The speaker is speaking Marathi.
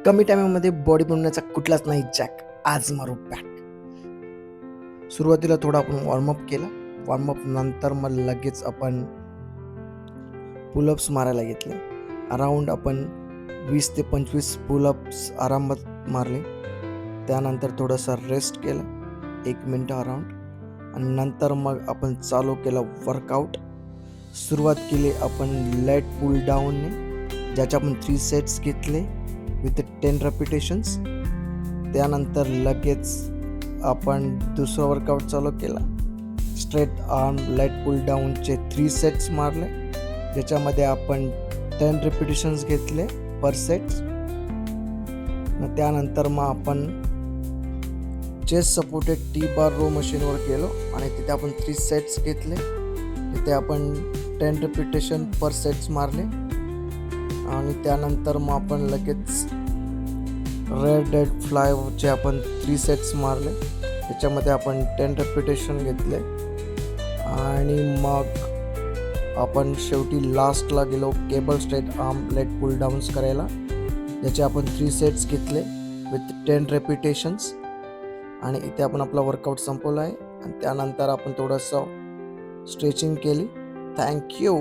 कमी टायमामध्ये बॉडी बनवण्याचा कुठलाच नाही जॅक. आज मारू बॅक. सुरुवातीला थोडा आपण वॉर्मअप केला. वॉर्मअप नंतर मग लगेच आपण पुलअप्स मारायला घेतले. अराऊंड आपण 20 ते 25 पुलअप्स आरामात मारले. त्यानंतर थोडंसं रेस्ट केलं 1 मिनिट अराऊंड आणि नंतर मग आपण चालू केलं वर्कआउट. सुरुवात केली आपण लेट पुल डाऊनने, ज्याचे आपण 3 सेट्स घेतले विथ 10 रेपिटेशन्स. त्यानंतर लगेच आपण दुसरा वर्कआउट चालू केला. स्ट्रेट आर्म लेट पुल डाऊनचे 3 सेट्स मारले, ज्याच्यामध्ये आपण 10 रेपिटेशन्स घेतले पर सेट. मग त्यानंतर मग आपण chest supported T bar row मशीनवर गेलो आणि तिथे आपण 3 सेट्स घेतले. तिथे आपण 10 रेपिटेशन पर सेट्स मारले आणि त्यानंतर मग आपण लगेच रेड डेड फ्लायचे आपण 3 सेट्स मारले. त्याच्यामध्ये आपण 10 रेपिटेशन घेतले आणि मग आपण शेवटी लास्टला गेलो cable straight arm lat pull downs करायला, ज्याचे आपण 3 सेट्स घेतले विथ 10 रेपिटेशन्स. आणि इथे आपण आपला वर्कआउट संपवला आहे आणि त्यानंतर आपण थोडंसं स्ट्रेचिंग केली. थँक्यू.